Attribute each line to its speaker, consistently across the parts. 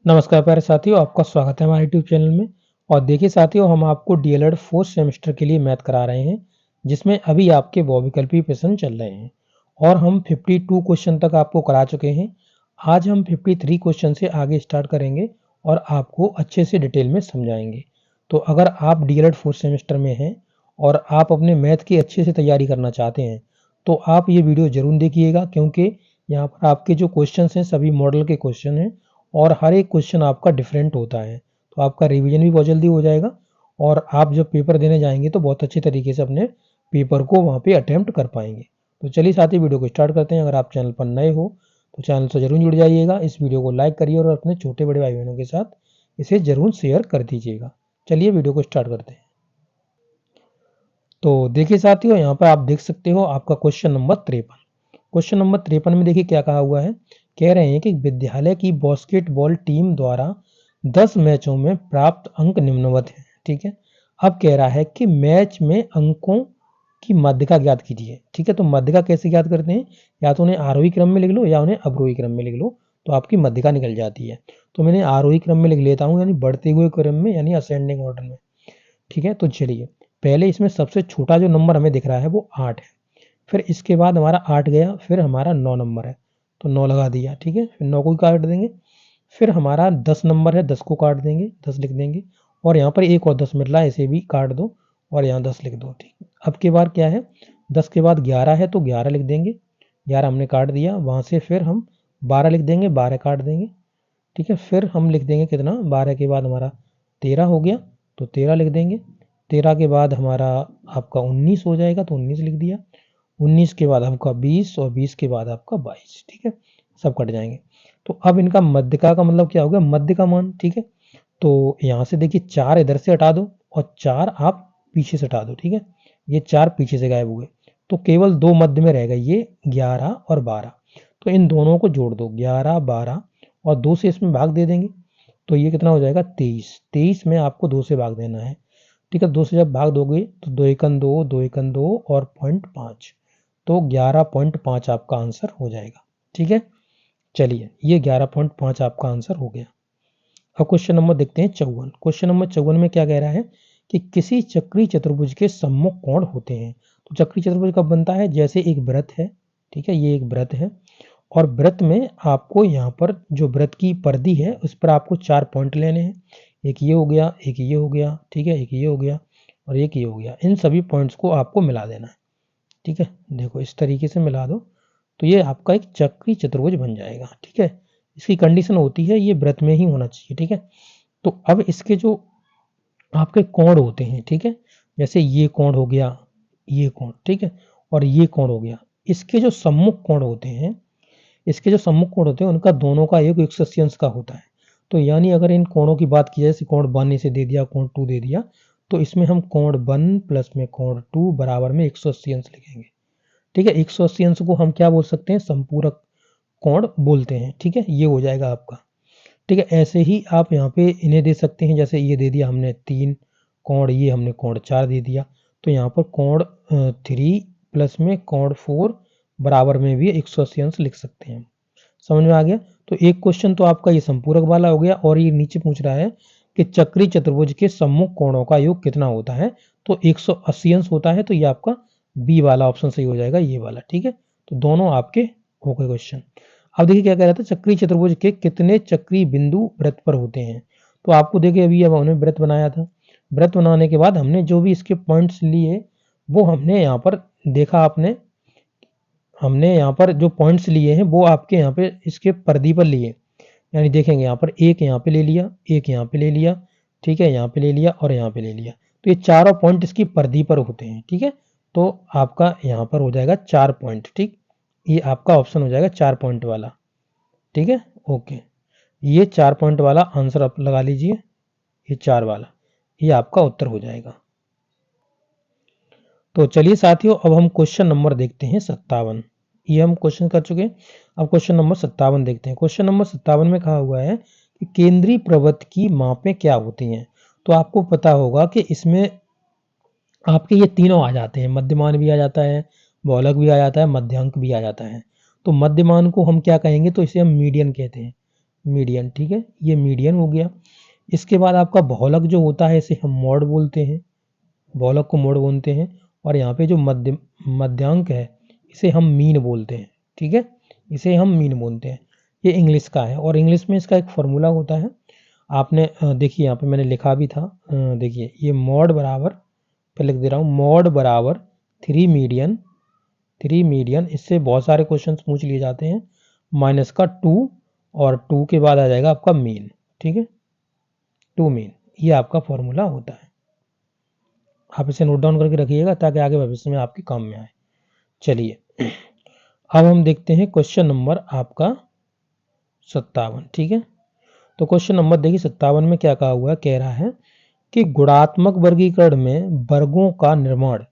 Speaker 1: नमस्कार प्यारे साथियों, आपका स्वागत है हमारे यूट्यूब चैनल में। और देखिए साथियों, हम आपको डीएलएड फोर्थ सेमेस्टर के लिए मैथ करा रहे हैं, जिसमें अभी आपके बहुविकल्पी प्रश्न चल रहे हैं और हम 52 क्वेश्चन तक आपको करा चुके हैं। आज हम 53 क्वेश्चन से आगे स्टार्ट करेंगे और आपको अच्छे से डिटेल में समझाएंगे। तो अगर आप डीएलएड फोर्थ सेमेस्टर में हैं और आप अपने मैथ की अच्छे से तैयारी करना चाहते हैं, तो आप ये वीडियो जरूर देखिएगा, क्योंकि यहाँ पर आपके जो क्वेश्चन हैं सभी मॉडल के क्वेश्चन हैं और हर एक क्वेश्चन आपका डिफरेंट होता है। तो आपका रिवीजन भी बहुत जल्दी हो जाएगा और आप जब पेपर देने जाएंगे तो बहुत अच्छे तरीके से अपने पेपर को वहाँ पे अटेम्प्ट कर पाएंगे। तो चलिए साथी, वीडियो को स्टार्ट करते हैं। अगर आप चैनल पर नए हो तो चैनल से जरूर जुड़ जाइएगा, इस वीडियो को लाइक करिए और अपने छोटे बड़े भाई बहनों के साथ इसे जरूर शेयर कर दीजिएगा। चलिए वीडियो को स्टार्ट करते हैं। तो देखिए साथियों, यहाँ पर आप देख सकते हो आपका क्वेश्चन नंबर 53। क्वेश्चन नंबर 53 में देखिए क्या कहा हुआ है। कह रहे हैं कि विद्यालय की बास्केटबॉल टीम द्वारा 10 मैचों में प्राप्त अंक निम्नवत हैं। ठीक है, अब कह रहा है कि मैच में अंकों की माध्यिका ज्ञात कीजिए। ठीक है, तो माध्यिका कैसे ज्ञात करते हैं? या तो उन्हें आरोही क्रम में लिख लो या उन्हें अवरोही क्रम में लिख लो, तो आपकी माध्यिका निकल जाती है। तो मैंने आरोही क्रम में लिख लेता हूँ, यानी बढ़ते हुए क्रम में, यानी असेंडिंग ऑर्डर में। ठीक है, तो चलिए पहले इसमें सबसे छोटा जो नंबर हमें दिख रहा है वो 8 है। फिर इसके बाद हमारा 8 गया, फिर हमारा 9 नंबर है तो 9 लगा दिया। ठीक है, फिर 9 को काट देंगे। फिर हमारा 10 नंबर है, 10 को काट देंगे, 10 लिख देंगे। और यहाँ पर एक और 10 मिल रहा है, इसे भी काट दो और यहाँ 10 लिख दो। ठीक, अब के बाद क्या है, 10 के बाद 11 है तो 11 लिख देंगे, 11 हमने काट दिया। वहाँ से फिर हम 12 लिख देंगे, 12 काट देंगे। ठीक है, फिर हम लिख देंगे कितना, 12 के बाद हमारा 13 हो गया तो 13 लिख देंगे। 13 के बाद हमारा आपका 19 हो जाएगा तो 19 लिख दिया। 19 के बाद आपका 20 और 20 के बाद आपका 22। ठीक है, सब कट जाएंगे। तो अब इनका मध्यका का मतलब क्या होगा, मध्य का मान। ठीक है, तो यहाँ से देखिए 4 इधर से हटा दो और 4 आप पीछे से हटा दो। ठीक है, ये 4 पीछे से गायब हुए तो केवल 2 मध्य में रह गए, ये 11 और 12। तो इन दोनों को जोड़ दो, 11 12 और 2 से इसमें भाग दे देंगे तो ये कितना हो जाएगा, 23। 23 में आपको 2 से भाग देना है। ठीक है, 2 से जब भाग दोगे तो 2 एकन 2, 2 एकन 2 और 0.5, तो 11.5 आपका आंसर हो जाएगा। ठीक है, चलिए ये 11.5 आपका आंसर हो गया। अब क्वेश्चन नंबर देखते हैं 54। क्वेश्चन नंबर 54 में क्या कह रहा है कि किसी चक्री चतुर्भुज के सम्मुख कोण होते हैं। तो चक्री चतुर्भुज कब बनता है, जैसे एक वृत्त है। ठीक है, ये एक वृत्त है और वृत्त में आपको यहाँ पर जो वृत्त की परिधि है उस पर आपको 4 पॉइंट लेने हैं। एक ये हो गया, एक ये हो गया, ठीक है, एक ये हो गया और एक ये हो गया। इन सभी पॉइंट्स को आपको मिला देना है। ठीक है, देखो इस तरीके से मिला दो तो ये आपका एक चक्री चतुर्भुज बन जाएगा। ठीक है, इसकी कंडीशन होती है ये वृत्त में ही होना चाहिए। ठीक है, तो अब इसके जो आपके कोण होते हैं, ठीक है, जैसे ये कोण हो गया, ये कोण, ठीक है, और ये कोण हो गया, इसके जो सम्मुख कोण होते हैं, इसके जो सम्मुख कोण होते हैं उनका दोनों का योग 180 अंश का होता है। तो यानी अगर इन कोणों की बात की जाए, जैसे कोण 1 इसे दे दिया, कोण 2 दे दिया, तो इसमें हम कोण 1 प्लस में कोण 2 बराबर में 180 अंश लिखेंगे। ठीक है, 180 अंश को हम क्या बोल सकते हैं, संपूरक कोण बोलते हैं। ठीक है, ये हो जाएगा आपका। ठीक है, ऐसे ही आप यहाँ पे इन्हें दे सकते हैं, जैसे ये दे दिया हमने 3 कोण, ये हमने कोण 4 दे दिया, तो यहाँ पर कोण 3 प्लस में कोण 4 बराबर में भी 180 अंश लिख सकते हैं। समझ में आ गया? तो एक क्वेश्चन तो आपका ये संपूरक वाला हो गया और ये नीचे पूछ रहा है कि चक्री चतुर्भुज के सम्मुख कोणों का योग कितना होता है, तो 180 अंश होता है। तो ये आपका बी वाला ऑप्शन सही हो जाएगा, ये वाला। ठीक है, तो दोनों आपके हो गए क्वेश्चन। अब देखिए क्या कह रहा था, चक्री चतुर्भुज के कितने चक्री बिंदु वृत्त पर होते हैं। तो आपको देखिए अभी अब हमने वृत्त बनाया था, वृत्त बनाने के बाद हमने जो भी इसके पॉइंट्स लिए वो हमने यहाँ पर देखा, आपने हमने यहाँ पर जो पॉइंट्स लिए हैं वो आपके यहाँ पे इसके परिधि पर लिए, यानी देखेंगे यहाँ पर एक यहाँ पे ले लिया, एक यहाँ पे ले लिया, ठीक है, यहाँ पे ले लिया और यहाँ पे ले लिया, तो ये चारों पॉइंट इसकी परिधि पर होते हैं। ठीक है, तो आपका यहाँ पर हो जाएगा 4 पॉइंट। ठीक, ये आपका ऑप्शन हो जाएगा 4 पॉइंट वाला। ठीक है, ओके, ये 4 पॉइंट वाला आंसर आप लगा लीजिए, ये 4 वाला, ये आपका उत्तर हो जाएगा। तो चलिए साथियों, अब हम क्वेश्चन नंबर देखते हैं 57। ये हम क्वेश्चन कर चुके हैं, अब क्वेश्चन नंबर 57 देखते हैं। क्वेश्चन नंबर 57 में कहा हुआ है कि केंद्रीय प्रवृत्त की मापें क्या होती हैं। तो आपको पता होगा कि इसमें आपके ये तीनों आ जाते हैं, मध्यमान भी आ जाता है, बहुलक भी आ जाता है, मध्यांक भी आ जाता है। तो मध्यमान को हम क्या कहेंगे, तो इसे हम मीडियन कहते हैं। मीडियन, ठीक है, ये मीडियन हो गया। इसके बाद आपका बहुलक जो होता है इसे हम मॉड बोलते हैं, बहुलक को मॉड बोलते हैं। और यहाँ पे जो मध्यांक है इसे हम मीन बोलते हैं, ठीक है, इसे हम मीन बोलते हैं। ये इंग्लिश का है और इंग्लिश में इसका एक फॉर्मूला होता है। आपने देखिए यहाँ पे मैंने लिखा भी था, देखिए ये मॉड बराबर, पे लिख दे रहा हूँ, मॉड बराबर 3 मीडियन, इससे बहुत सारे क्वेश्चंस पूछ लिए जाते हैं, माइनस का 2 और 2 के बाद आ जाएगा आपका मीन, ठीक है, 2 मीन, ये आपका फॉर्मूला होता है। आप इसे नोट डाउन करके रखिएगा ताकि आगे भविष्य में आपके काम में आए। चलिए अब हम देखते हैं क्वेश्चन नंबर आपका 57, ठीक है। तो क्वेश्चन नंबर देखिए 57 में क्या कहा हुआ है, कह रहा है कि गुणात्मक वर्गीकरण में वर्गों का निर्माण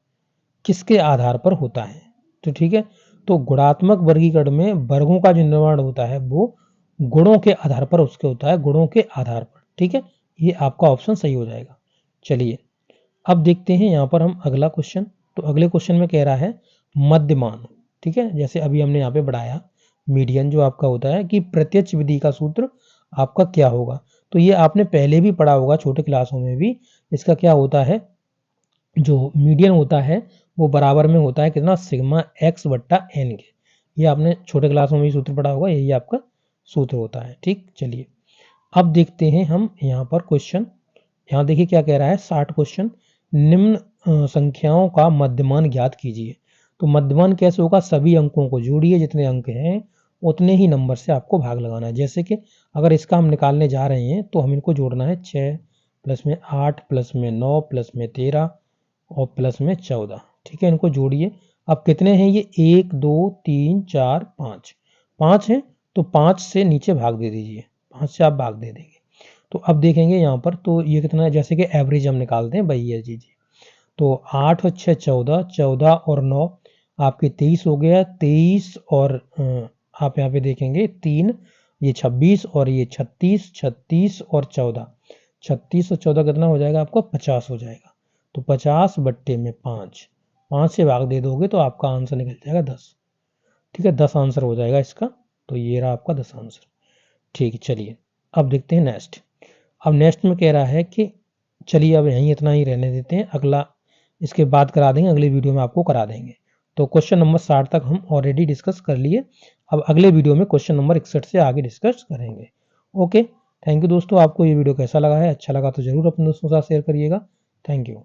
Speaker 1: किसके आधार पर होता है। तो ठीक है, तो गुणात्मक वर्गीकरण में वर्गों का जो निर्माण होता है वो गुणों के आधार पर उसके होता है, गुणों के आधार पर, ठीक है, ये आपका ऑप्शन सही हो जाएगा। चलिए अब देखते हैं यहाँ पर हम अगला क्वेश्चन। तो अगले क्वेश्चन में कह रहा है मध्यमान, ठीक है, जैसे अभी हमने यहाँ पे बढ़ाया मीडियन जो आपका होता है कि प्रत्यक्ष विधि का सूत्र आपका क्या होगा। तो ये आपने पहले भी पढ़ा होगा छोटे क्लासों में भी। इसका क्या होता है, जो मीडियन होता है वो बराबर में होता है कितना, सिग्मा एक्स बट्टा एन के। ये आपने छोटे क्लासों में भी सूत्र पढ़ा होगा, यही आपका सूत्र होता है, ठीक। चलिए अब देखते हैं हम यहाँ पर क्वेश्चन। यहाँ देखिए क्या कह रहा है, 60 क्वेश्चन, निम्न संख्याओं का मध्यमान ज्ञात कीजिए। तो मध्यमान कैसे होगा, सभी अंकों को जोड़िए, जितने अंक हैं उतने ही नंबर से आपको भाग लगाना है। जैसे कि अगर इसका हम निकालने जा रहे हैं तो हम इनको जोड़ना है 6 प्लस में 8 प्लस में 9 प्लस में 13 और प्लस में 14, ठीक है, इनको जोड़िए। अब कितने हैं ये, 1 2 3 4 5, 5 हैं, तो 5 से नीचे भाग दे दीजिए, 5 से आप भाग दे देंगे। तो अब देखेंगे यहाँ पर तो ये कितना है, जैसे कि एवरेज हम निकालते हैं वही है जी। तो 8 और 6 14, 14 और 9 आपके 23 हो गया, 23 और आप यहाँ पे देखेंगे 3, ये 26 और ये 36, 36 और 14, 36 और 14 कितना हो जाएगा आपका, 50 हो जाएगा। तो 50 बट्टे में 5, 5 से भाग दे दोगे तो आपका आंसर निकल जाएगा 10, ठीक है, 10 आंसर हो जाएगा इसका। तो ये रहा आपका 10 आंसर, ठीक है। चलिए अब देखते हैं नेक्स्ट। अब नेक्स्ट में कह रहा है कि चलिए अब यहीं इतना ही रहने देते हैं, अगला इसके बाद करा देंगे, अगले वीडियो में आपको करा देंगे। तो क्वेश्चन नंबर 60 तक हम ऑलरेडी डिस्कस कर लिए। अब अगले वीडियो में क्वेश्चन नंबर 61 से आगे डिस्कस करेंगे। ओके, थैंक यू दोस्तों। आपको ये वीडियो कैसा लगा है, अच्छा लगा तो जरूर अपने दोस्तों के साथ शेयर करिएगा। Thank you.